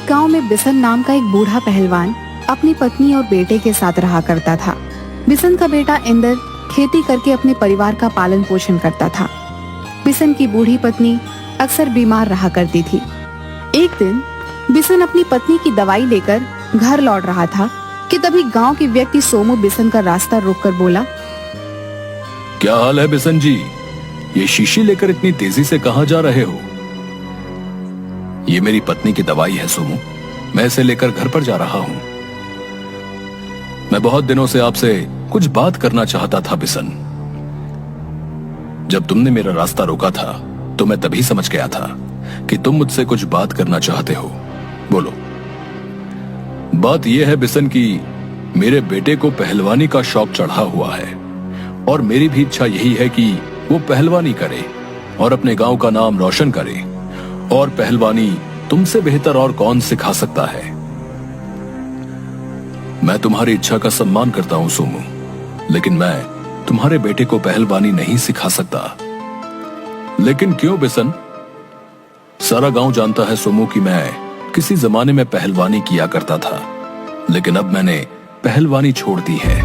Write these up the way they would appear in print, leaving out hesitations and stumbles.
एक गांव में बिशन नाम का एक बूढ़ा पहलवान अपनी पत्नी और बेटे के साथ रहा करता था। बिशन का बेटा इंदर खेती करके अपने परिवार का पालन पोषण करता था। बिशन की बूढ़ी पत्नी अक्सर बीमार रहा करती थी। एक दिन बिशन अपनी पत्नी की दवाई लेकर घर लौट रहा था कि तभी गांव के व्यक्ति सोमू बिशन का रास्ता रोककर बोला, क्या हाल है बिशन जी? ये शीशी लेकर इतनी तेजी से कहां जा रहे हो? ये मेरी पत्नी की दवाई है सोमू, मैं इसे लेकर घर पर जा रहा हूं। मैं बहुत दिनों से आपसे कुछ बात करना चाहता था बिशन। जब तुमने मेरा रास्ता रोका था तो मैं तभी समझ गया था कि तुम मुझसे कुछ बात करना चाहते हो। बोलो। बात यह है बिशन कि मेरे बेटे को पहलवानी का शौक चढ़ा हुआ है और मेरी भी इच्छा यही है कि वो पहलवानी करे और अपने गांव का नाम रोशन करे। और पहलवानी तुमसे बेहतर और कौन सिखा सकता है? मैं तुम्हारी इच्छा का सम्मान करता हूं सोमू, लेकिन मैं तुम्हारे बेटे को पहलवानी नहीं सिखा सकता। लेकिन क्यों बिशन? सारा गांव जानता है सोमू कि मैं किसी जमाने में पहलवानी किया करता था, लेकिन अब मैंने पहलवानी छोड़ दी है।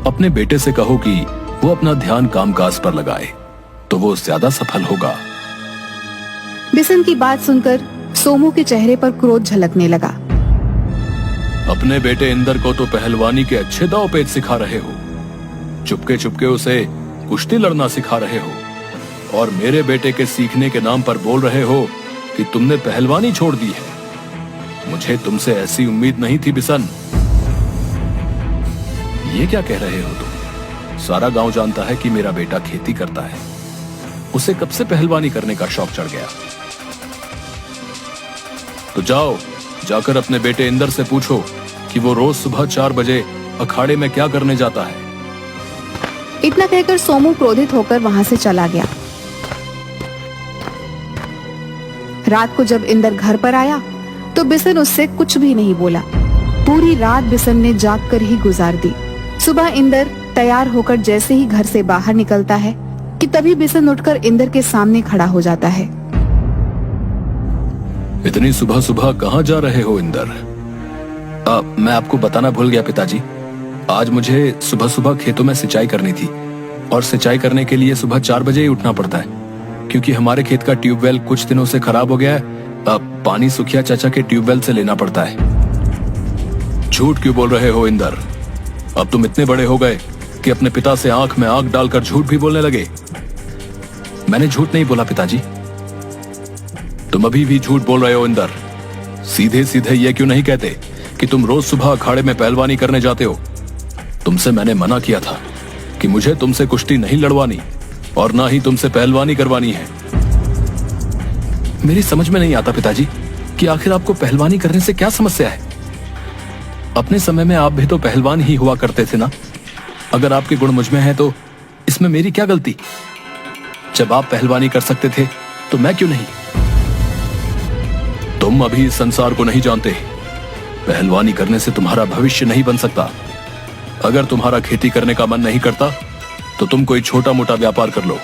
अपने बेटे से कहो कि वो अपना ध्यान कामकाज पर लगाए तो वो ज्यादा सफल होगा। बिशन की बात सुनकर सोमू के चेहरे पर क्रोध झलकने लगा। अपने बेटे इंदर को तो पहलवानी के अच्छे दांव पेच सिखा रहे हो, चुपके चुपके उसे कुश्ती लड़ना सिखा रहे हो, और मेरे बेटे के सीखने के नाम पर बोल रहे हो कि तुमने पहलवानी छोड़ दी है। मुझे तुमसे ऐसी उम्मीद नहीं थी बिशन। ये क्या कह रहे हो तुम? सारा गांव जानता है कि मेरा बेटा खेती करता है, उसे कब से पहलवानी करने का शौक चढ़ गया। तो जाओ, जाकर अपने बेटे इंदर से पूछो कि वो रोज सुबह 4 बजे अखाड़े में क्या करने जाता है। इतना कहकर सोमू क्रोधित होकर वहां से चला गया। रात को जब इंदर घर पर आया तो बिशन उससे कुछ भी नहीं बोला। पूरी रात बिशन ने जाग कर ही गुजार दी। सुबह इंदर तैयार होकर जैसे ही घर से बाहर निकलता है कि तभी बिशन उठकर इंदर के सामने खड़ा हो जाता है। इतनी सुबह सुबह कहां जा रहे हो इंदर? मैं आपको बताना भूल गया पिताजी। आज मुझे सुबह सुबह खेतों में सिंचाई करनी थी और सिंचाई करने के लिए सुबह 4 बजे ही उठना पड़ता है, क्योंकि हमारे खेत का ट्यूबवेल कुछ दिनों से खराब हो गया है। पानी सुखिया चाचा के ट्यूबवेल से लेना पड़ता है। झूठ क्यों बोल रहे हो इंदर? अब तुम इतने बड़े हो गए कि अपने पिता से आंख में आंख डालकर झूठ भी बोलने लगे। मैंने झूठ नहीं बोला पिताजी। तुम अभी भी झूठ बोल रहे हो इंदर। सीधे सीधे ये क्यों नहीं कहते कि तुम रोज सुबह अखाड़े में पहलवानी करने जाते हो? तुमसे मैंने मना किया था कि मुझे तुमसे कुश्ती नहीं लड़वानी और ना ही तुमसे पहलवानी करवानी है। मेरी समझ में नहीं आता पिताजी कि आखिर आपको पहलवानी करने से क्या समस्या है। अपने समय में आप भी तो पहलवान ही हुआ करते थे ना। अगर आपके गुण मुझ में हैं तो इसमें मेरी क्या गलती? जब आप पहलवानी कर सकते थे तो मैं क्यों नहीं? तुम अभी इस संसार को नहीं जानते। पहलवानी करने से तुम्हारा भविष्य नहीं बन सकता। अगर तुम्हारा खेती करने का मन नहीं करता तो तुम कोई छोटा मोटा व्यापार कर लो,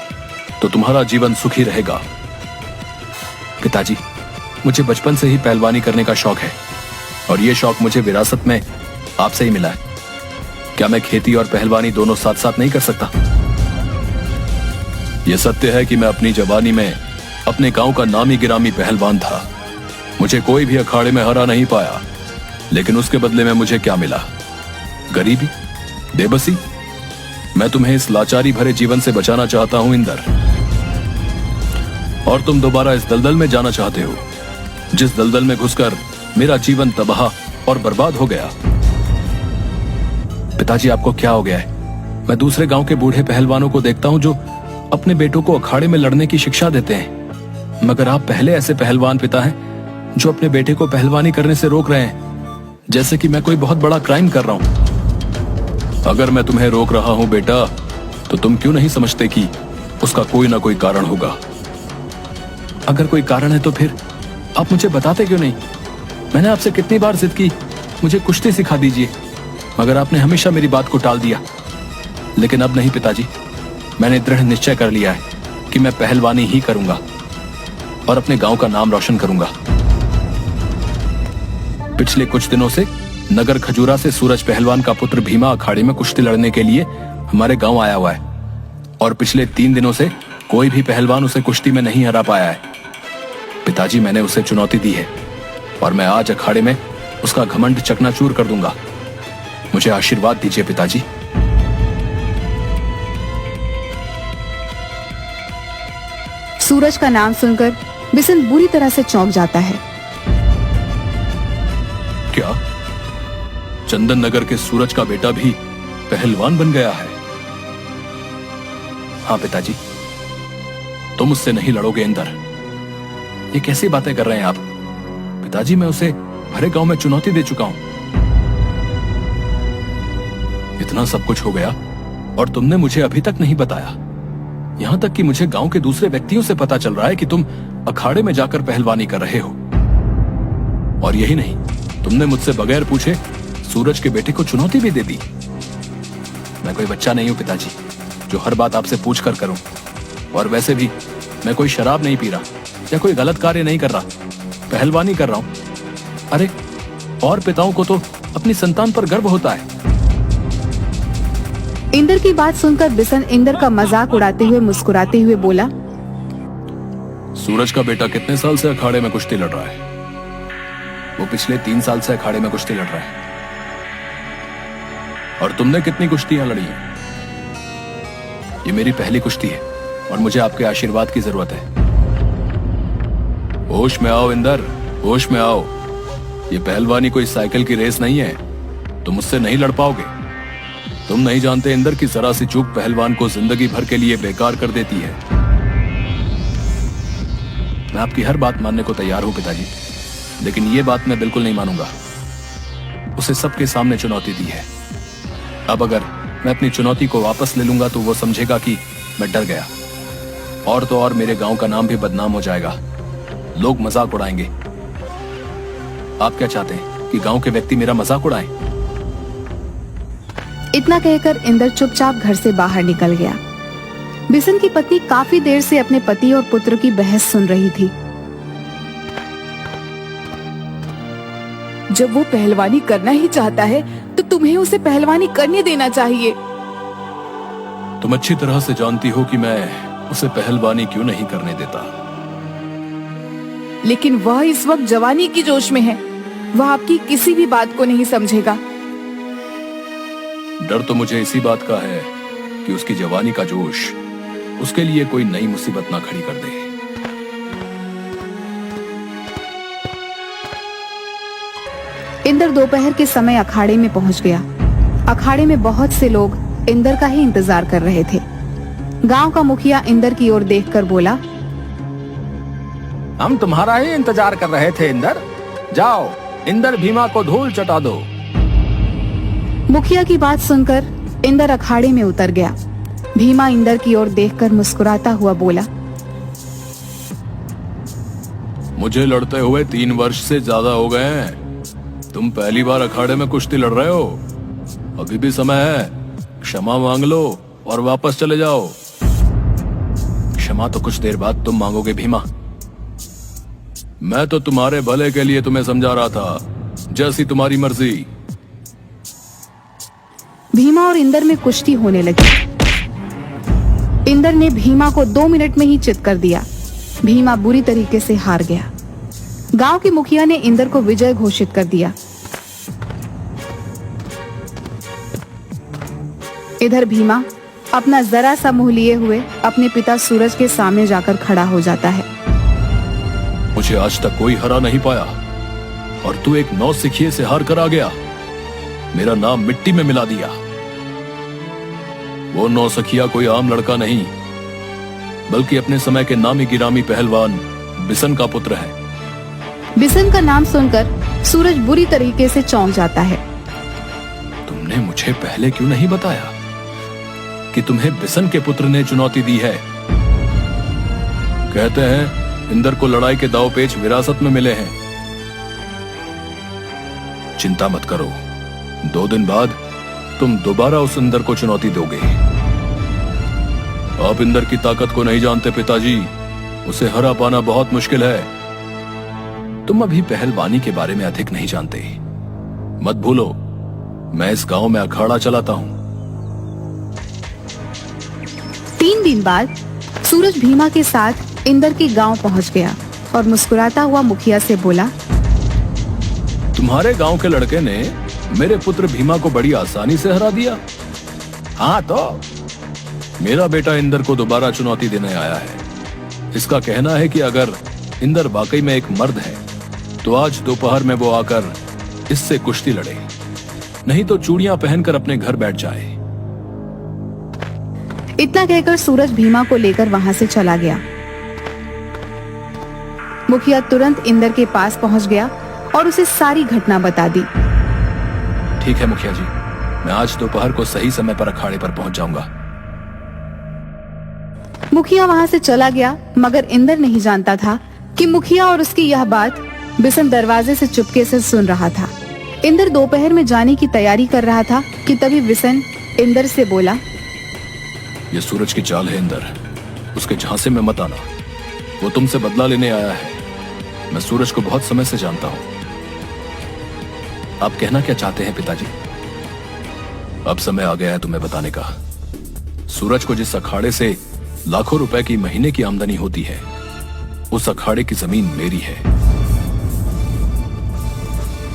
तो तुम्हारा जीवन सुखी रहेगा। पिताजी, मुझे बचपन से ही पहलवानी करने का शौक है और ये शौक मुझे विरासत में आपसे ही मिला है। क्या मैं खेती और पहलवानी दोनों साथ साथ नहीं कर सकता? यह सत्य है कि मैं अपनी जवानी में अपने गांव का नामी गिरामी पहलवान था। मुझे कोई भी अखाड़े में हरा नहीं पाया, लेकिन उसके बदले में मुझे क्या मिला? गरीबी, बेबसी। मैं तुम्हें इस लाचारी भरे जीवन से बचाना चाहता हूं इंदर, और तुम दोबारा इस दलदल में जाना चाहते हो जिस दलदल में घुसकर मेरा जीवन तबाह और बर्बाद हो गया। पिताजी, आपको क्या हो गया है? मैं दूसरे गांव के बूढ़े पहलवानों को देखता हूं जो अपने बेटों को अखाड़े में लड़ने की शिक्षा देते हैं, मगर आप पहले ऐसे पहलवान पिता हैं जो अपने बेटे को पहलवानी करने से रोक रहे हैं, जैसे कि मैं कोई बहुत बड़ा क्राइम कर रहा हूं। अगर मैं तुम्हें रोक रहा हूं बेटा, तो तुम क्यों नहीं समझते कि उसका कोई ना कोई कारण होगा? अगर कोई कारण है तो फिर आप मुझे बताते क्यों नहीं? मैंने आपसे कितनी बार जिद की मुझे कुश्ती सिखा दीजिए, मगर आपने हमेशा मेरी बात को टाल दिया। लेकिन अब नहीं पिताजी, मैंने दृढ़ निश्चय कर लिया है कि मैं पहलवानी ही करूंगा और अपने गांव का नाम रोशन करूंगा। पिछले कुछ दिनों से नगर खजूरा से सूरज पहलवान का पुत्र भीमा अखाड़े में कुश्ती लड़ने के लिए हमारे गांव आया हुआ है, और पिछले 3 दिनों से कोई भी पहलवान उसे कुश्ती में नहीं हरा पाया है। पिताजी, मैंने उसे चुनौती दी है और मैं आज अखाड़े में उसका घमंड चकनाचूर कर दूंगा। मुझे आशीर्वाद दीजिए पिताजी। सूरज का नाम सुनकर बिशन बुरी तरह से चौंक जाता है। क्या चंदन नगर के सूरज का बेटा भी पहलवान बन गया है? हाँ पिताजी, तुम उससे नहीं लड़ोगे इंदर। ये कैसी बातें कर रहे हैं आप? पिताजी, मैं उसे भरे गांव में चुनौती दे चुका हूं। इतना सब कुछ हो गया और तुमने मुझे अभी तक नहीं बताया। यहां तक कि मुझे गांव के दूसरे व्यक्तियों से पता चल रहा है कि तुम अखाड़े में जाकर पहलवानी कर रहे हो। और यही नहीं, तुमने मुझसे बगैर पूछे सूरज के बेटे को चुनौती भी दे दी। मैं कोई बच्चा नहीं हूं पिताजी, जो हर बात आपसे पूछ कर करूं। और वैसे भी मैं कोई शराब नहीं पी रहा या कोई गलत कार्य नहीं कर रहा, पहलवानी कर रहा हूं। अरे, और पिताओं को तो अपनी संतान पर गर्व होता है। इंदर की बात सुनकर बिशन इंदर का मजाक उड़ाते हुए मुस्कुराते हुए बोला, सूरज का बेटा कितने साल से अखाड़े में कुश्ती लड़ रहा है? वो पिछले 3 साल से अखाड़े में कुश्ती लड़ रहा है। और तुमने कितनी कुश्तियां लड़ी हैं? ये मेरी पहली कुश्ती है और मुझे आपके आशीर्वाद की जरूरत है। होश में आओ इंदर, होश में आओ। ये पहलवानी कोई साइकिल की रेस नहीं है, तुम मुझसे नहीं लड़ पाओगे। तुम नहीं जानते इंदर की जरा सी चूक पहलवान को जिंदगी भर के लिए बेकार कर देती है। मैं आपकी हर बात मानने को तैयार हूं पिताजी, लेकिन ये बात मैं बिल्कुल नहीं मानूंगा। उसे सबके सामने चुनौती दी है। अब अगर मैं अपनी चुनौती को वापस ले लूंगा तो वो समझेगा कि मैं डर गया, और तो और मेरे गांव का नाम भी बदनाम हो जाएगा। लोग मजाक उड़ाएंगे। आप क्या चाहते हैं कि गांव के व्यक्ति मेरा मजाक उड़ाएं? इतना कहकर इंदर चुपचाप घर से बाहर निकल गया। बिशन की पत्नी काफी देर से अपने पति और पुत्र की बहस सुन रही थी। जब वो पहलवानी करना ही चाहता है तो तुम्हें उसे पहलवानी करने देना चाहिए। तुम अच्छी तरह से जानती हो कि मैं उसे पहलवानी क्यों नहीं करने देता। लेकिन वह इस वक्त जवानी की जोश में है, वह आपकी किसी भी बात को नहीं समझेगा। डर तो मुझे इसी बात का है कि उसकी जवानी का जोश उसके लिए कोई नई मुसीबत ना खड़ी कर दे। इंदर दोपहर के समय अखाड़े में पहुंच गया। अखाड़े में बहुत से लोग इंदर का ही इंतजार कर रहे थे। गांव का मुखिया इंदर की ओर देखकर बोला, हम तुम्हारा ही इंतजार कर रहे थे इंदर। जाओ, इंदर भीमा को धूल चटा दो। मुखिया की बात सुनकर इंदर अखाड़े में उतर गया। भीमा इंदर की ओर देखकर मुस्कुराता हुआ बोला, मुझे लड़ते हुए 3 वर्ष से ज्यादा हो गए हैं। तुम पहली बार अखाड़े में कुश्ती लड़ रहे हो। अभी भी समय है, क्षमा मांग लो और वापस चले जाओ। क्षमा तो कुछ देर बाद तुम मांगोगे भीमा। मैं तो तुम्हारे भले के लिए तुम्हें समझा रहा था, जैसी तुम्हारी मर्जी। भीमा और इंदर में कुश्ती होने लगी। इंदर ने भीमा को 2 मिनट में ही चित कर दिया। भीमा बुरी तरीके से हार गया। गांव के मुखिया ने इंदर को विजय घोषित कर दिया। इधर भीमा अपना जरा सा मुंह लिए हुए अपने पिता सूरज के सामने जाकर खड़ा हो जाता है। मुझे आज तक कोई हरा नहीं पाया और तू एक नौसिखिए से हार कर आ गया। मेरा नाम मिट्टी में मिला दिया। वो नौसिखिया कोई आम लड़का नहीं, बल्कि अपने समय के नामी गिरामी पहलवान बिशन का पुत्र है। बिशन का नाम सुनकर सूरज बुरी तरीके से चौंक जाता है। तुमने मुझे पहले क्यों नहीं बताया कि तुम्हें बिशन के पुत्र ने चुनौती दी है? कहते हैं इंदर को लड़ाई के दाव पेच विरासत में मिले हैं। चिंता मत करो, 2 दिन बाद तुम दोबारा उस इंदर को चुनौती दोगे। आप इंदर की ताकत को नहीं जानते पिताजी। उसे हरा पाना बहुत मुश्किल है। तुम अभी पहलवानी के बारे में अधिक नहीं जानते। मत भूलो, मैं इस गांव में अखाड़ा चलाता हूं। 3 दिन बाद सूरज भीमा के साथ इंदर के गांव पहुंच गया और मुस्कुराता हुआ मुखिया से बोला, तुम्हारे गांव के लड़के ने मेरे पुत्र भीमा को बड़ी आसानी से हरा दिया। हाँ तो मेरा बेटा इंदर को दोबारा चुनौती देने आया है। इसका कहना है कि अगर इंदर वाकई में एक मर्द है तो आज दोपहर में वो आकर इससे कुश्ती लड़े, नहीं तो चूड़ियां पहनकर अपने घर बैठ जाए। इतना कहकर सूरज भीमा को लेकर वहां से चला गया। मुखिया तुरंत इंदर के पास पहुंच गया और उसे सारी घटना बता दी। ठीक है मुखिया जी, मैं आज दोपहर को सही समय पर अखाड़े पर पहुंच जाऊंगा। मुखिया वहां से चला गया, मगर इंदर नहीं जानता था कि मुखिया और उसकी यह बात बिशन दरवाजे से चुपके से सुन रहा था। इंदर दोपहर में जाने की तैयारी कर रहा था कि तभी बिशन इंदर से बोला, ये सूरज की चाल है इंदर, उसके झांसे में मत आना। वो तुमसे बदला लेने आया है। मैं सूरज को बहुत समय से जानता हूं। आप कहना क्या चाहते हैं पिताजी? अब समय आ गया है तुम्हें बताने का। सूरज को जिस अखाड़े से लाखों रुपए की महीने की आमदनी होती है, उस अखाड़े की जमीन मेरी है।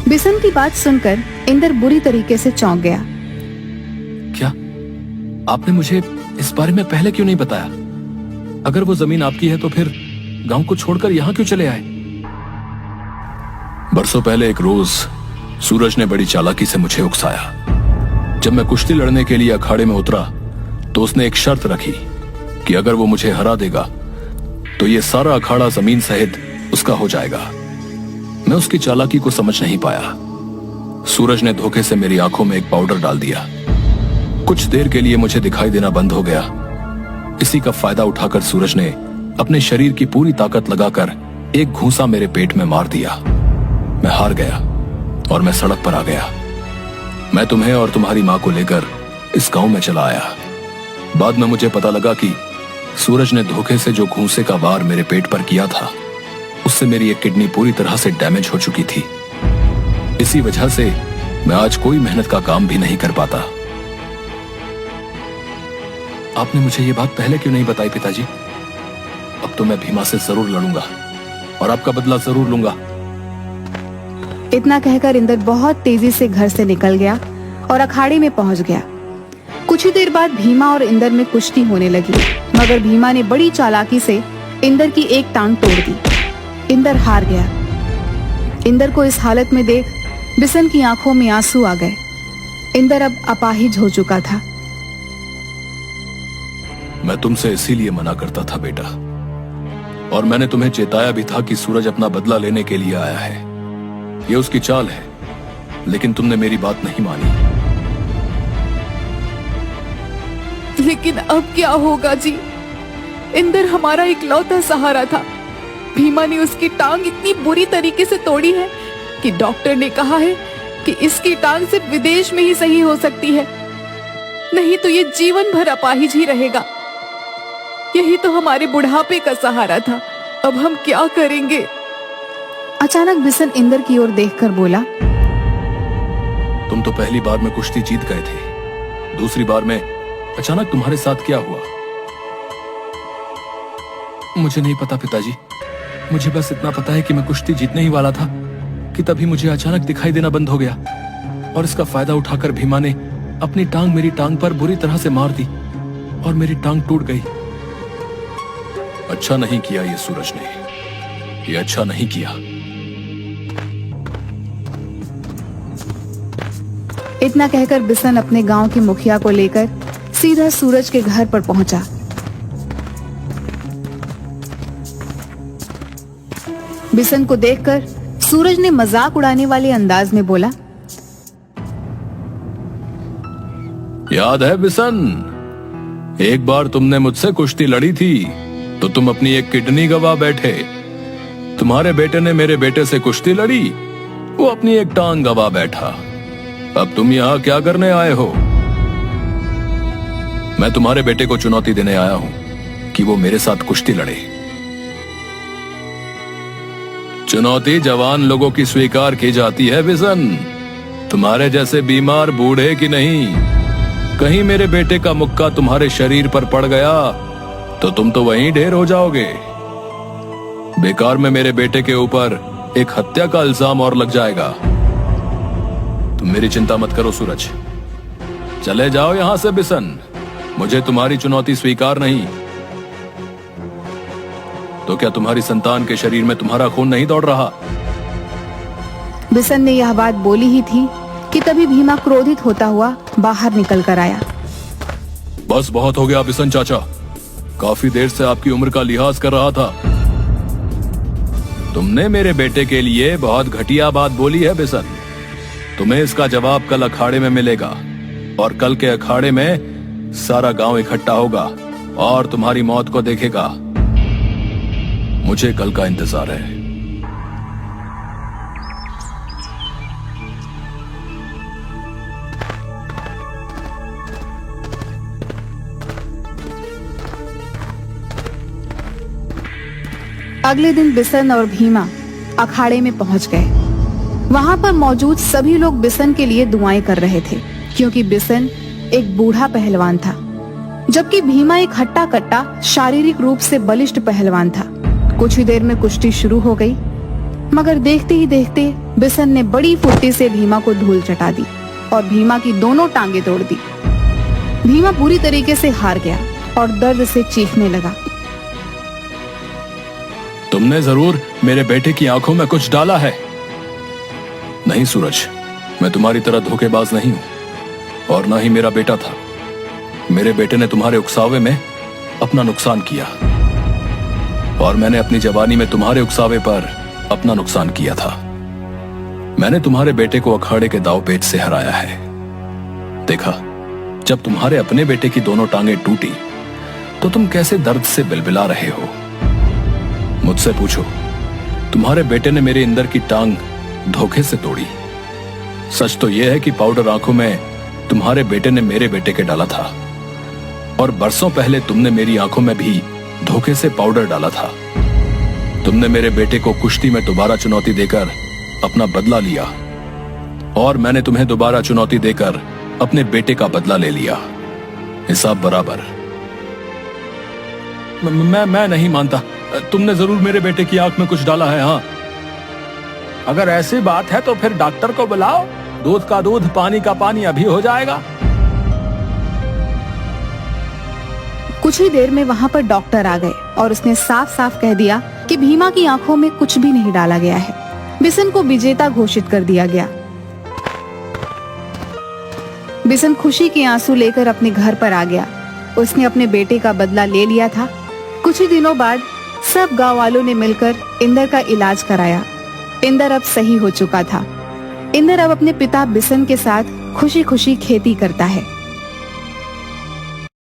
बिशन की बात सुनकर इंदर बुरी तरीके से चौंक गया। क्या आपने मुझे इस बारे में पहले क्यों नहीं बताया? अगर वो जमीन आपकी है तो फिर गांव को छोड़कर यहां क्यों चले आए? बरसों पहले एक रोज सूरज ने बड़ी चालाकी से मुझे उकसाया। जब मैं कुश्ती लड़ने के लिए अखाड़े में उतरा तो उसने एक शर्त रखी कि अगर वो मुझे हरा देगा तो ये सारा अखाड़ा जमीन सहित उसका हो जाएगा। मैं उसकी चालाकी को समझ नहीं पाया। सूरज ने धोखे से मेरी आंखों में एक पाउडर डाल दिया। कुछ देर के लिए मुझे दिखाई देना बंद हो गया। इसी का फायदा उठाकर सूरज ने अपने शरीर की पूरी ताकत लगाकर एक घूंसा मेरे पेट में मार दिया। मैं हार गया और मैं सड़क पर आ गया। मैं तुम्हें और तुम्हारी मां को लेकर इस गांव में चला आया। बाद में मुझे पता लगा कि सूरज ने धोखे से जो घूंसे का वार मेरे पेट पर किया था, उससे मेरी एक किडनी पूरी तरह से डैमेज हो चुकी थी। इसी वजह से मैं आज कोई मेहनत का काम भी नहीं कर पाता। आपने मुझे ये बात पहले क्यों नहीं बताई पिताजी? अब तो मैं भीमा से जरूर लड़ूंगा और आपका बदला जरूर लूंगा। इतना कहकर इंदर बहुत तेजी से घर से निकल गया और अखाड़े में पहुंच गया। कुछ ही देर बाद भीमा और इंदर में कुश्ती होने लगी, मगर भीमा ने बड़ी चालाकी से इंदर की एक टांग तोड़ दी। इंदर हार गया। इंदर को इस हालत में देख बिशन की आंखों में आंसू आ गए। इंदर अब अपाहिज हो चुका था। मैं तुमसे इसीलिए मना करता था बेटा, और मैंने तुम्हें चेताया भी था कि सूरज अपना बदला लेने के लिए आया है। ये उसकी चाल है, लेकिन तुमने मेरी बात नहीं मानी। लेकिन अब क्या होगा जी? इंदर हमारा इकलौता सहारा था। भीमा ने उसकी टांग इतनी बुरी तरीके से तोड़ी है कि डॉक्टर ने कहा है कि इसकी टांग सिर्फ विदेश में ही सही हो सकती है, नहीं तो ये जीवन भर अपाहिज ही रहेगा। यही तो हमारे बुढ़ापे का सहारा था। अब हम क्या करेंगे? अचानक बिशन इंदर की ओर देखकर बोला, तुम तो पहली बार में कुश्ती जीत गए थे, दूसरी बार में अचानक तुम्हारे साथ क्या हुआ? मुझे नहीं पता पिताजी। मुझे बस इतना पता है कि मैं कुश्ती जीतने ही वाला था कि तभी मुझे अचानक दिखाई देना बंद हो गया, और इसका फायदा उठाकर भीमा ने अपनी टांग मेरी टांग पर बुरी तरह से मार दी और मेरी टांग टूट गई। अच्छा नहीं किया ये सूरज ने, ये अच्छा नहीं किया। इतना कहकर बिशन अपने गांव के मुखिया को लेकर सीधा सूरज के घर पर पहुंचा। बिशन को देखकर सूरज ने मजाक उड़ाने वाले अंदाज में बोला, याद है बिशन, एक बार तुमने मुझसे कुश्ती लड़ी थी तो तुम अपनी एक किडनी गवा बैठे। तुम्हारे बेटे ने मेरे बेटे से कुश्ती लड़ी, वो अपनी एक टांग गवा बैठा। अब तुम यहां क्या करने आए हो? मैं तुम्हारे बेटे को चुनौती देने आया हूं कि वो मेरे साथ कुश्ती लड़े। चुनौती जवान लोगों की स्वीकार की जाती है बिशन। तुम्हारे जैसे बीमार बूढ़े की नहीं। कहीं मेरे बेटे का मुक्का तुम्हारे शरीर पर पड़ गया तो तुम तो वहीं ढेर हो जाओगे। बेकार में मेरे बेटे के ऊपर एक हत्या का इल्जाम और लग जाएगा। तुम मेरी चिंता मत करो सूरज, चले जाओ यहां से बिशन। मुझे तुम्हारी चुनौती स्वीकार नहीं। तो क्या तुम्हारी संतान के शरीर में तुम्हारा खून नहीं दौड़ रहा? बिशन ने यह बात बोली ही थी कि तभी भीमा क्रोधित होता हुआ बाहर निकल कर आया। बस बहुत हो गया बिशन चाचा, काफी देर से आपकी उम्र का लिहाज कर रहा था। तुमने मेरे बेटे के लिए बहुत घटिया बात बोली है बिशन। तुम्हें इसका जवाब कल अखाड़े में मिलेगा और कल के अखाड़े में सारा गांव इकट्ठा होगा और तुम्हारी मौत को देखेगा। मुझे कल का इंतजार है। अगले दिन बिशन और भीमा अखाड़े में पहुंच गए। वहां पर मौजूद सभी लोग बिशन के लिए दुआएं कर रहे थे, क्योंकि बिशन एक बूढ़ा पहलवान था, जबकि भीमा एक हट्टा कट्टा शारीरिक रूप से बलिष्ठ पहलवान था। कुछ ही देर में कुश्ती शुरू हो गई, मगर देखते ही देखते बिशन ने बड़ी फुर्ती से भीमा को धूल चटा दी और भीमा की दोनों टांगे तोड़ दी। भीमा बुरी तरीके से हार गया और दर्द से चीखने लगा। तुमने जरूर मेरे बेटे की आंखों में कुछ डाला है। नहीं सूरज, मैं तुम्हारी तरह धोखेबाज नहीं हूं और ना ही मेरा बेटा था। मेरे बेटे ने तुम्हारे उकसावे में अपना नुकसान किया और मैंने अपनी जवानी में तुम्हारे उकसावे पर अपना नुकसान किया था। मैंने तुम्हारे बेटे को अखाड़े के दांव पेच से हराया है। देखा, जब तुम्हारे अपने बेटे की दोनों टांगे टूटी तो तुम कैसे दर्द से बिलबिला रहे हो। मुझसे पूछो, तुम्हारे बेटे ने मेरे इंदर की टांग धोखे से तोड़ी। सच तो यह है कि पाउडर आंखों में तुम्हारे बेटे ने मेरे बेटे के डाला था और बरसों पहले तुमने मेरी आंखों में भी धोखे से पाउडर डाला था। तुमने मेरे बेटे को कुश्ती में दोबारा चुनौती देकर अपना बदला लिया और मैंने तुम्हें दोबारा चुनौती देकर अपने बेटे का बदला ले लिया। हिसाब बराबर। मैं नहीं मानता। तुमने जरूर मेरे बेटे की आंख में कुछ डाला है। हाँ, अगर ऐसी बात है तो फिर डॉक्टर को बुलाओ। दूध का दूध, पानी का पानी अभी हो जाएगा। कुछ ही देर में वहां पर डॉक्टर आ गए और उसने साफ साफ कह दिया कि भीमा की आंखों में कुछ भी नहीं डाला गया है। बिशन को विजेता घोषित कर दिया गया। बिशन खुशी के आंसू लेकर अपने घर पर आ गया। उसने अपने बेटे का बदला ले लिया था। कुछ ही दिनों बाद सब गांव वालों ने मिलकर इंदर का इलाज कराया। इंदर अब सही हो चुका था। इंदर अब अपने पिता बिशन के साथ खुशी खुशी खेती करता है।